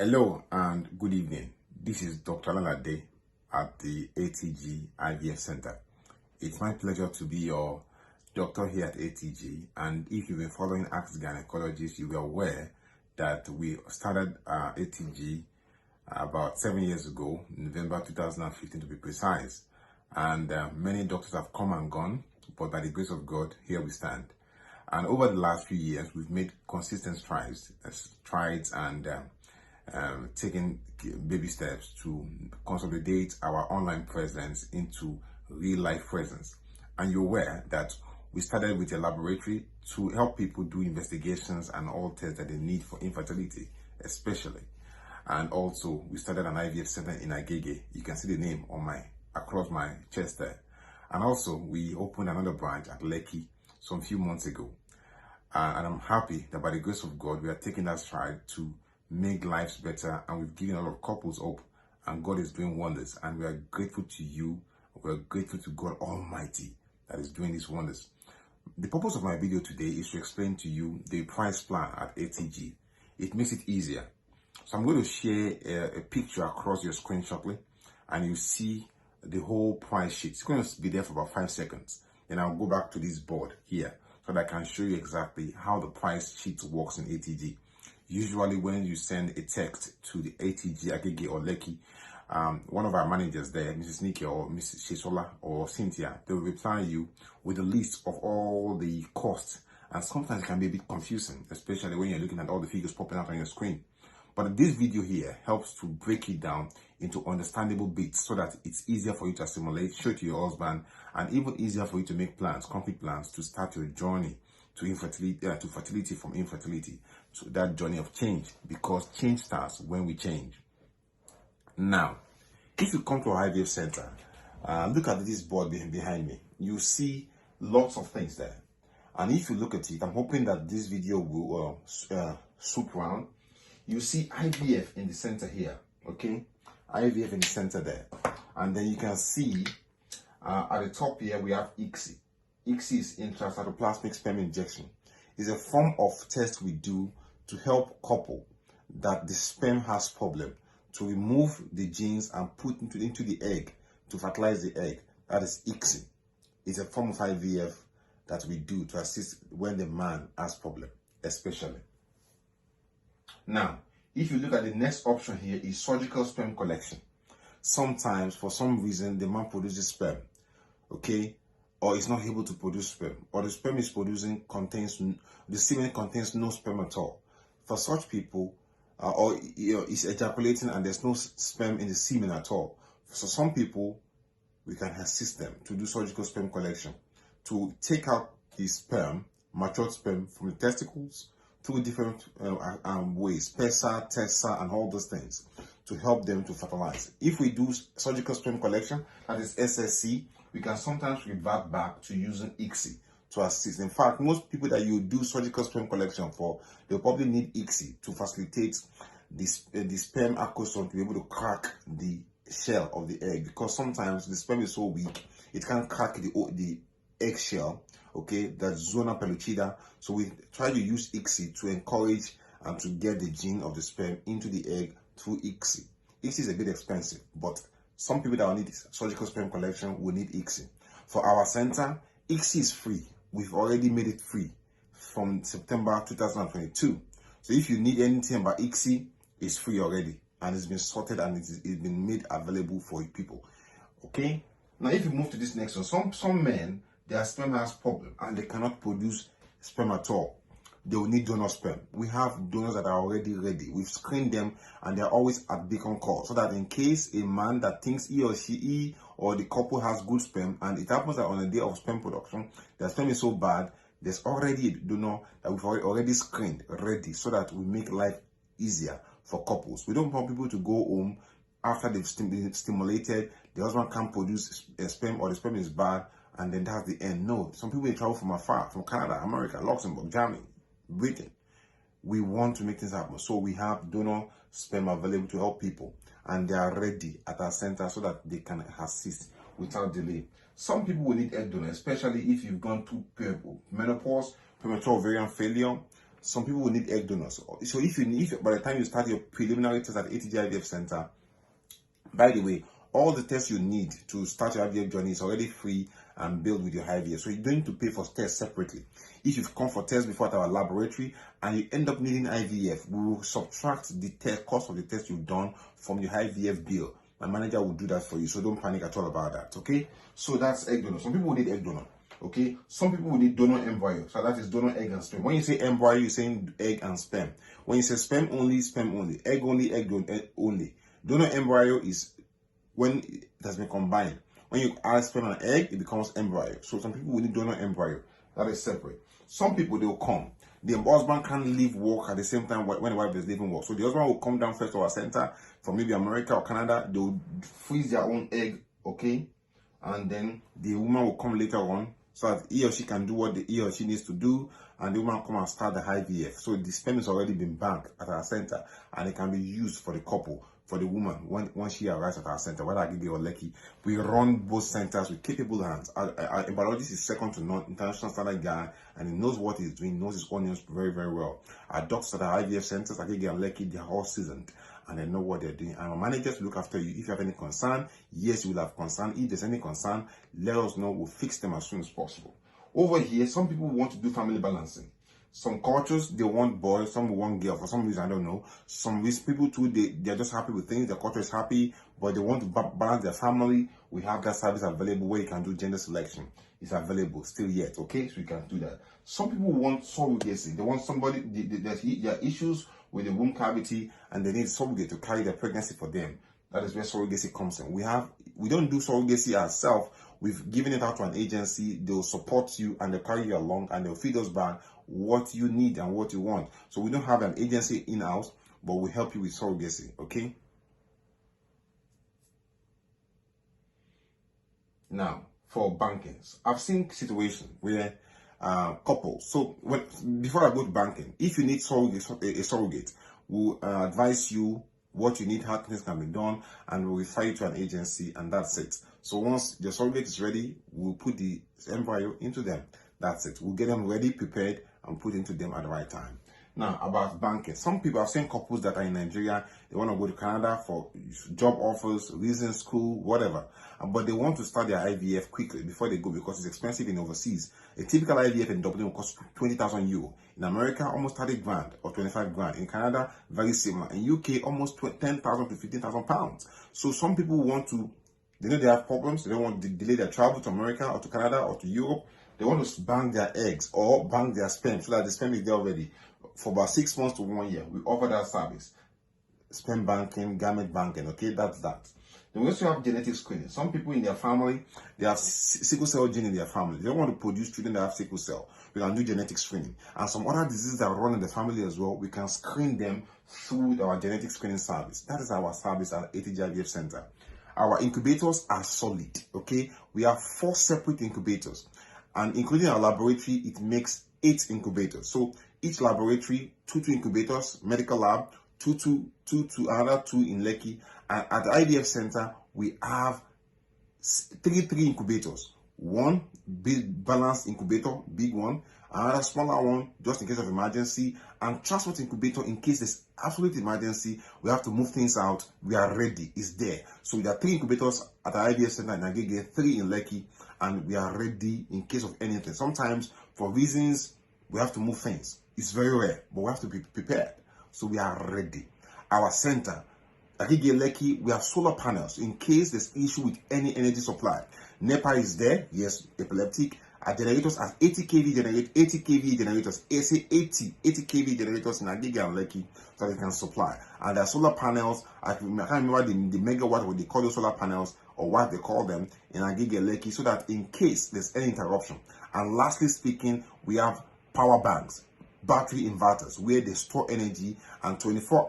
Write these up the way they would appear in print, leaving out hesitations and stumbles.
Hello and good evening. This is Dr. Lalade at the ATG IVF Center. It's my pleasure to be your doctor here at ATG. And if you've been following Ask Gynecologist, you will aware that we started ATG about 7 years ago, November 2015 to be precise. And many doctors have come and gone, but by the grace of God, here we stand. And over the last few years, we've made consistent strides and taking baby steps to consolidate our online presence into real life presence. And you're aware that we started with a laboratory to help people do investigations and all tests that they need for infertility, especially. And also, we started an IVF center in Agege. You can see the name on across my chest there. And also, we opened another branch at Lekki some few months ago. And I'm happy that by the grace of God, we are taking that stride to make lives better, and we've given a lot of couples hope, and God is doing wonders, and we are grateful to you. We are grateful to God Almighty that is doing these wonders. The purpose of my video today is to explain to you the price plan at ATG. It makes it easier. So I'm going to share a picture across your screen shortly, and you see the whole price sheet. It's going to be there for about 5 seconds. Then I'll go back to this board here so that I can show you exactly how the price sheet works in ATG. Usually when you send a text to the ATG, Agege or Lekki, one of our managers there, Mrs. Nikki or Mrs. Shisola or Cynthia, they will reply you with a list of all the costs. And sometimes it can be a bit confusing, especially when you're looking at all the figures popping out on your screen. But this video here helps to break it down into understandable bits so that it's easier for you to assimilate, show it to your husband, and even easier for you to make plans, concrete plans to start your journey to infertility, to fertility from infertility. So that journey of change, because change starts when we change. Now, if you come to our IVF center, look at this board behind me. You see lots of things there. And if you look at it, I'm hoping that this video will swoop around. You see IVF in the center here, okay? IVF in the center there. And then you can see at the top here, we have ICSI. ICSI is intracytoplasmic sperm injection. It's a form of test we do to help couple that the sperm has problem, to remove the genes and put into the egg to fertilize the egg. That is ICSI. It's a form of IVF that we do to assist when the man has problem, especially. Now, if you look at the next option here is surgical sperm collection. Sometimes, for some reason, the man produces sperm, okay? Or is not able to produce sperm, or the sperm is producing the semen contains no sperm at all. For such people, or is ejaculating and there's no sperm in the semen at all. So some people, we can assist them to do surgical sperm collection, to take out the sperm, matured sperm from the testicles through different ways, PESA, TESA, and all those things, to help them to fertilize. If we do surgical sperm collection, that is SSC, we can sometimes revert back to using ICSI to assist. In fact, most people that you do surgical sperm collection for, they'll probably need ICSI to facilitate the sperm acrosome to be able to crack the shell of the egg, because sometimes the sperm is so weak, it can't crack the eggshell, okay, that's zona pellucida. So we try to use ICSI to encourage and to get the gene of the sperm into the egg through ICSI. ICSI is a bit expensive, but some people that will need surgical sperm collection will need ICSI. For our center, ICSI is free. We've already made it free from September 2022. So if you need anything about ICSI, it's free already, and it's been sorted and it's been made available for people. Okay? Now, if you move to this next one, some men, their sperm has problem and they cannot produce sperm at all. They will need donor sperm. We have donors that are already ready. We've screened them and they're always at beacon call, so that in case a man that thinks he or the couple has good sperm, and it happens that on the day of sperm production, their sperm is so bad, there's already a donor that we've already screened, ready, so that we make life easier for couples. We don't want people to go home after they've been stimulated, the husband can't produce a sperm, or the sperm is bad, and then that's the end. No, some people travel from afar, from Canada, America, Luxembourg, Germany, Britain. We want to make things happen. So we have donor sperm available to help people, and they are ready at our center so that they can assist without delay. Some people will need egg donor, especially if you've gone through menopause, premature ovarian failure, some people will need egg donors. So if by the time you start your preliminary test at ATG IVF Center, by the way, all the tests you need to start your IVF journey is already free and built with your IVF. So you don't need to pay for tests separately. If you've come for tests before at our laboratory and you end up needing IVF, we will subtract the cost of the test you've done from your IVF bill. My manager will do that for you, so don't panic at all about that, okay? So that's egg donor. Some people will need egg donor, okay? Some people will need donor embryo, so that is donor egg and sperm. When you say embryo, you're saying egg and sperm. When you say sperm only, egg only, egg only. Donor embryo is when it has been combined. When you add sperm and egg, it becomes embryo. So some people will need donor embryo. That is separate. Some people, they will come. The husband can't leave work at the same time when the wife is leaving work. So the husband will come down first to our center from maybe America or Canada. They will freeze their own egg, okay? And then the woman will come later on so that he or she can do what he or she needs to do, and the woman will come and start the IVF. So the sperm has already been banked at our center, and it can be used for the couple, for the woman, when she arrives at our center, whether Agege or Lekki. We run both centers with capable hands. Our embryologist is second to none, international standard guy, and he knows what he's doing, knows his onions very, very well. Our doctors at our IVF centers, Agege and Lekki, they are all seasoned, and they know what they're doing. And our managers look after you. If you have any concern, yes, you will have concern. If there's any concern, let us know. We'll fix them as soon as possible. Over here, some people want to do family balancing. Some cultures, they want boys, some want girls. For some reason, I don't know. Some people too, they're just happy with things. Their culture is happy, but they want to balance their family. We have that service available where you can do gender selection. It's available still yet, okay? So you can do that. Some people want surrogacy. They want somebody, there are issues with the womb cavity, and they need surrogate to carry their pregnancy for them. That is where surrogacy comes in. We don't do surrogacy ourselves. We've given it out to an agency. They'll support you and they'll carry you along and they'll feed us back what you need and what you want. So we don't have an agency in-house, but we help you with surrogacy, okay? Now, for bankings, I've seen situations where couples, before I go to banking, if you need a surrogate, we'll advise you what you need, how things can be done, and we'll refer you to an agency, and that's it. So once the surrogate is ready, we'll put the embryo into them. That's it. We'll get them ready, prepared, and put into them at the right time. Now, about banking. Some people, I've seen couples that are in Nigeria, they want to go to Canada for job offers, reason, school, whatever. But they want to start their IVF quickly before they go because it's expensive in overseas. A typical IVF in Dublin will cost 20,000 euro. In America, almost 30 grand or 25 grand. In Canada, very similar. In UK, almost 10,000 to 15,000 pounds. So some people want to, they know they have problems. They don't want to delay their travel to America or to Canada or to Europe. They want to bank their eggs or bank their sperm so that the sperm is there already. For about 6 months to 1 year, we offer that service. Sperm banking, gamete banking, okay? That's that. Then we also have genetic screening. Some people in their family, they have sickle cell gene in their family. They don't want to produce children that have sickle cell. We can do genetic screening. And some other diseases that run in the family as well, we can screen them through our genetic screening service. That is our service at ATG IVF Center. Our incubators are solid, okay? We have 4 separate incubators. And including our laboratory, it makes 8 incubators. So each laboratory, 2 incubators, medical lab, 2, another 2 in Lekki. And at the IVF Center, we have 3 incubators. 1 big balanced incubator, big one. Another smaller one, just in case of emergency. And transport incubator, in case there's absolute emergency, we have to move things out. We are ready. It's there. So there are 3 incubators at the IVF Center in Agege, 3 in Lekki. And we are ready in case of anything. Sometimes, for reasons, we have to move things. It's very rare, but we have to be prepared. So we are ready. Our center, Agege Lekki, we have solar panels in case there's issue with any energy supply. NEPA is there, yes, epileptic. Our generators are 80 kV generators, 80 kV generators in Agege and Lekki so they can supply. And there are solar panels, I can't remember the megawatt, what they call those solar panels, or what they call them, in Agege Lekki, so that in case there's any interruption. And lastly speaking, we have power banks, battery inverters, where they store energy, and 24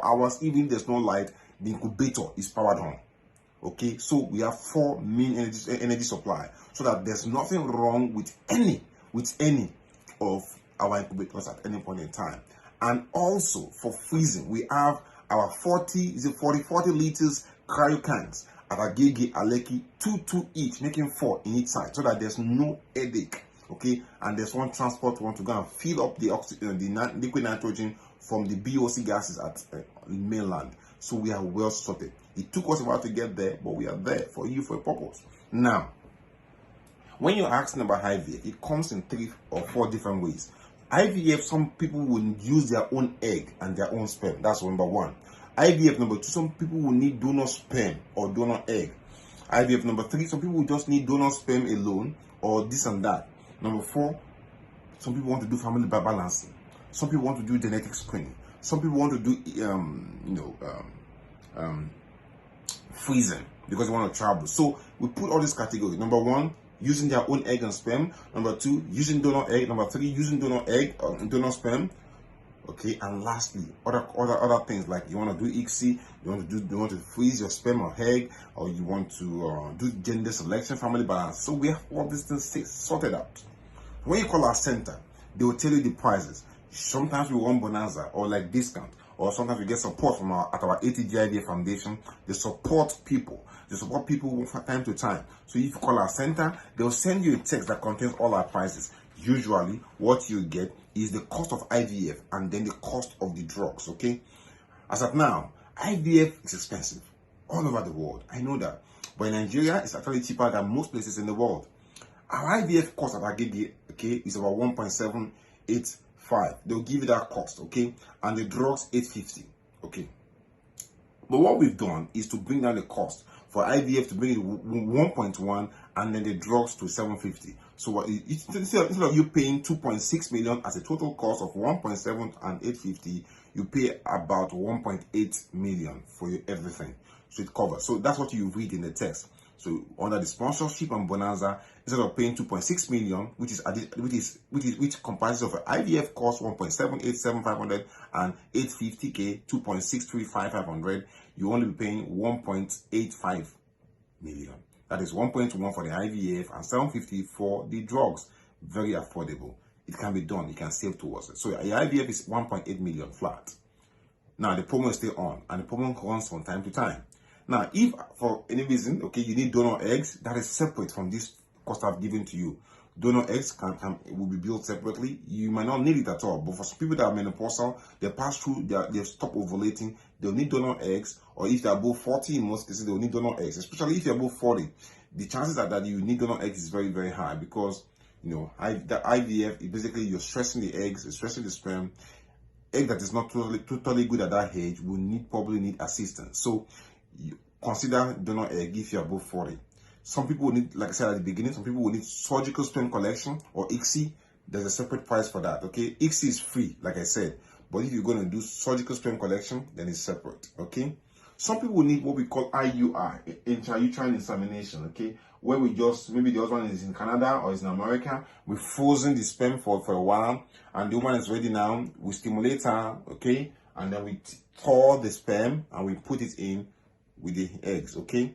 hours, even if there's no light, the incubator is powered on. Okay, so we have 4 main energy supply, so that there's nothing wrong with any of our incubators at any point in time. And also for freezing, we have our 40 liters cryo cans at Agege, Lekki, 2 each, making 4 in each side, so that there's no headache. okay, and there's one transport one to go and fill up the liquid nitrogen from the BOC gases at mainland. So we are well sorted. It took us a while to get there, but we are there for you for a purpose. Now, when you're asking about IVF, it comes in 3 or 4 different ways. IVF, some people will use their own egg and their own sperm. That's number 1. IVF number 2, some people will need donor sperm or donor egg. IVF number 3, some people will just need donor sperm alone or this and that. Number 4, some people want to do family balancing. Some people want to do genetic screening. Some people want to do freezing because they want to travel. So we put all these categories. Number 1, using their own egg and sperm. Number 2, using donor egg. Number 3, using donor egg and donor sperm. Okay, and lastly, other things like you want to do ICSI, you want to freeze your sperm or egg, or you want to do gender selection, family balance. So we have all these things sorted out. When you call our center, they will tell you the prices. Sometimes we run bonanza or like discount, or sometimes we get support from our ATG IVF Foundation. They support people. They support people from time to time. So if you call our center, they will send you a text that contains all our prices. Usually, what you get is the cost of IVF and then the cost of the drugs, okay? As of now, IVF is expensive all over the world. I know that. But in Nigeria, it's actually cheaper than most places in the world. Our IVF cost at Agege, okay, is about 1.785. They'll give you that cost, okay? And the drugs, 850, okay? But what we've done is to bring down the cost for IVF to bring it to 1.1 and then the drugs to 750. So instead of you paying 2.6 million as a total cost of 1.7 and 850, you pay about 1.8 million for everything. So it covers. So that's what you read in the text. So under the sponsorship and bonanza, instead of paying 2.6 million, which comprises of an IVF cost 1.787,500 and 850k 2.635,500, you only be paying 1.85 million. That is 1.1 for the IVF and 750 for the drugs. Very affordable. It can be done. You can save towards it. So the IVF is 1.8 million flat. Now the promo is still on, and the promo runs from time to time. Now, if for any reason, okay, you need donor eggs, that is separate from this cost I've given to you. Donor eggs will be built separately. You might not need it at all, but for some people that are menopausal, they pass through, they stop ovulating, they'll need donor eggs, or if they're above 40, in most cases, they'll need donor eggs. Especially if you're above 40, the chances that you need donor eggs is very, very high because, the IVF, basically you're stressing the eggs, you're stressing the sperm. Egg that is not totally good at that age will probably need assistance. So you consider donor egg if you're above 40. Some people will need, like I said at the beginning, some people will need surgical sperm collection or ICSI. There's a separate price for that, okay? ICSI is free, like I said. But if you're going to do surgical sperm collection, then it's separate, okay? Some people will need what we call IUI, intrauterine insemination, okay? Where we maybe the husband is in Canada or is in America, we've frozen the sperm for a while, and the woman is ready now, we stimulate her, okay? And then we thaw the sperm and we put it in with the eggs, okay?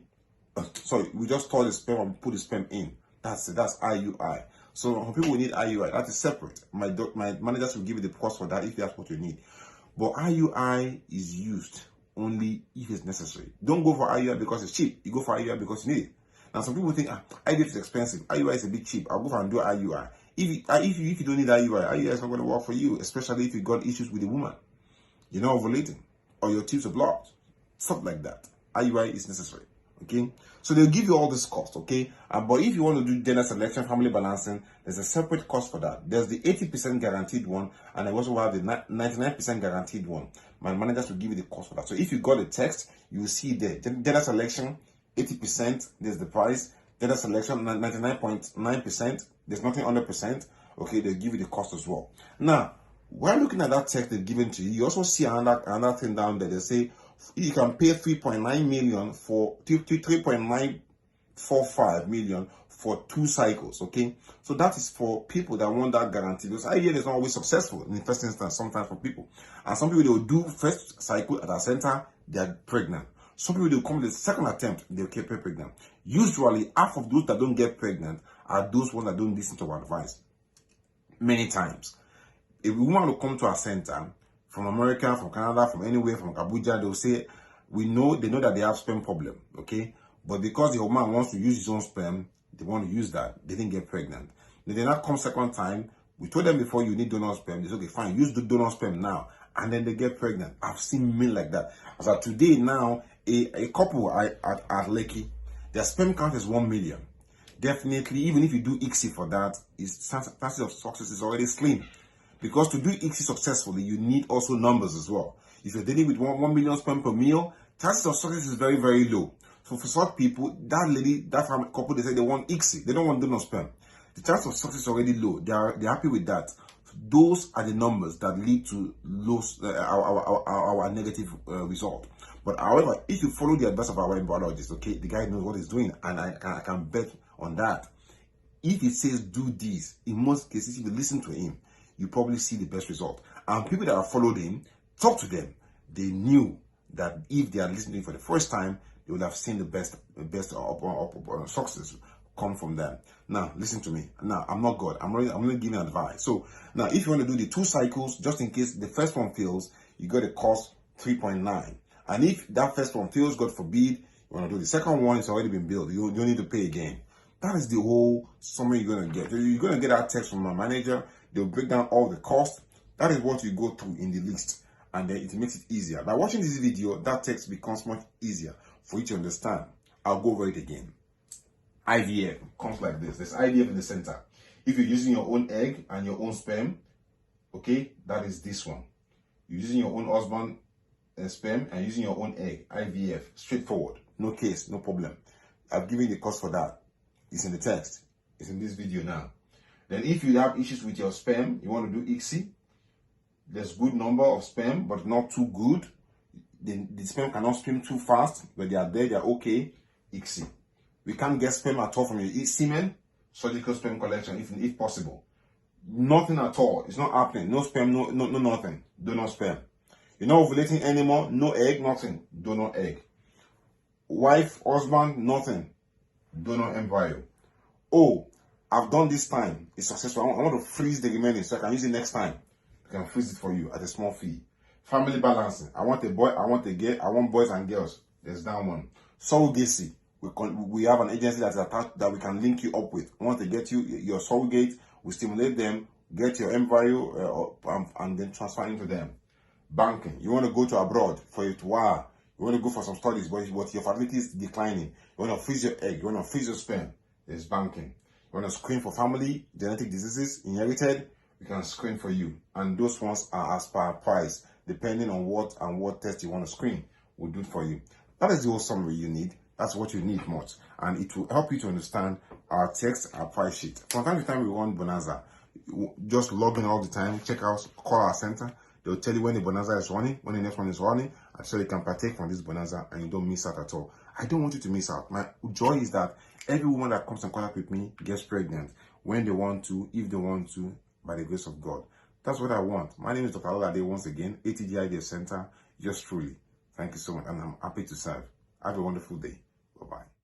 Sorry, we just thaw the sperm and put the sperm in. That's IUI. So some people will need IUI. That is separate. My managers will give you the cost for that if that's what you need. But IUI is used only if it's necessary. Don't go for IUI because it's cheap. You go for IUI because you need it. Now some people think IVF is expensive. IUI is a bit cheap. I'll go for and do IUI. If you don't need IUI is not going to work for you, especially if you got issues with the woman. You're not ovulating or your tubes are blocked. Stuff like that. IUI is necessary. Okay, so they'll give you all this cost, okay? But if you want to do gender selection, family balancing, there's a separate cost for that. There's the 80% guaranteed one, and I also have the 99% guaranteed one. My managers will give you the cost for that. So if you got a text, you will see there. Gender selection, 80%, there's the price. Gender selection, 99.9%, there's nothing 100%. Okay, they'll give you the cost as well. Now, while looking at that text they've given to you, you also see another thing down there. They say, you can pay 3.9 million for 3.945 million for 2 cycles, okay? So that is for people that want that guarantee. Because IVF is not always successful in the first instance, sometimes for people. And some people, they will do first cycle at our center, they are pregnant. Some people, they will come to the second attempt, they'll get pregnant. Usually, half of those that don't get pregnant are those ones that don't listen to our advice. Many times. If we want to come to our center, from America, from Canada, from anywhere, from Abuja, they'll say, they know that they have sperm problem, okay? But because the woman wants to use his own sperm, they want to use that. They didn't get pregnant. Then they now come second time. We told them before you need donor sperm. They say, okay, fine, use the donor sperm now. And then they get pregnant. I've seen men like that. As of today now, a couple at Lekki, their sperm count is 1 million. Definitely, even if you do ICSI for that, its chances of success is already slim. Because to do ICSI successfully, you need also numbers as well. If you're dealing with 1 million sperm per meal, chances of success is very, very low. So for such people, that lady, that couple, they say they want ICSI. They don't want donor sperm. The chance of success is already low. They're happy with that. Those are the numbers that lead to low, our negative result. But however, if you follow the advice of our embryologist, okay, the guy knows what he's doing, and I can bet on that. If he says do this, in most cases, if you listen to him, you probably see the best result. And people that have followed him, talk to them. They knew that if they are listening to him for the first time, they would have seen the best success come from them. Now, listen to me. Now, I'm not God. I'm only giving advice. So, now, if you want to do the 2 cycles, just in case the first one fails, you got to cost 3.9. And if that first one fails, God forbid, you want to do the second one, it's already been billed. You don't need to pay again. That is the whole summary you're going to get. You're going to get that text from my manager. They'll break down all the costs. That is what you go through in the list. And then it makes it easier. By watching this video, that text becomes much easier for you to understand. I'll go over it again. IVF comes like this. There's IVF in the center. If you're using your own egg and your own sperm, okay, that is this one. You're using your own husband sperm and using your own egg. IVF, straightforward. No case, no problem. I've given the cost for that. It's in the text. It's in this video now. Then if you have issues with your sperm, you want to do ICSI, there's good number of sperm, but not too good. The sperm cannot swim too fast, but they are there, they're okay. ICSI. We can't get sperm at all from your semen, surgical sperm collection, if possible. Nothing at all. It's not happening. No sperm, no nothing. Donor sperm. You're not ovulating anymore. No egg, nothing. Donor egg. Wife, husband, nothing. Donor embryo. Oh, I've done this time. It's successful. I want to freeze the remaining so I can use it next time. I can freeze it for you at a small fee. Family balancing. I want a boy, I want a girl, I want boys and girls. There's that one. Surrogacy. We have an agency that's attached that we can link you up with. I want to get you your surrogate. We stimulate them, get your embryo, and then transfer into them. Banking. You want to go to abroad for it. Wow. You want to go for some studies, but your fertility is declining. You want to freeze your egg. You want to freeze your sperm. There's banking. You want to screen for family, genetic diseases, inherited. We can screen for you. And those ones are as per price, depending on what test you want to screen. We'll do it for you. That is the whole summary you need. That's what you need much. And it will help you to understand our text, our price sheet. From time to time, we run Bonanza. Just log in all the time, check out, call our center. They'll tell you when the Bonanza is running, when the next one is running, and so you can partake from this Bonanza and you don't miss out at all. I don't want you to miss out. My joy is that every woman that comes in contact with me gets pregnant when they want to, if they want to, by the grace of God. That's what I want. My name is Dr. Olade once again, ATG IVF Center, yours truly. Thank you so much, and I'm happy to serve. Have a wonderful day. Bye-bye.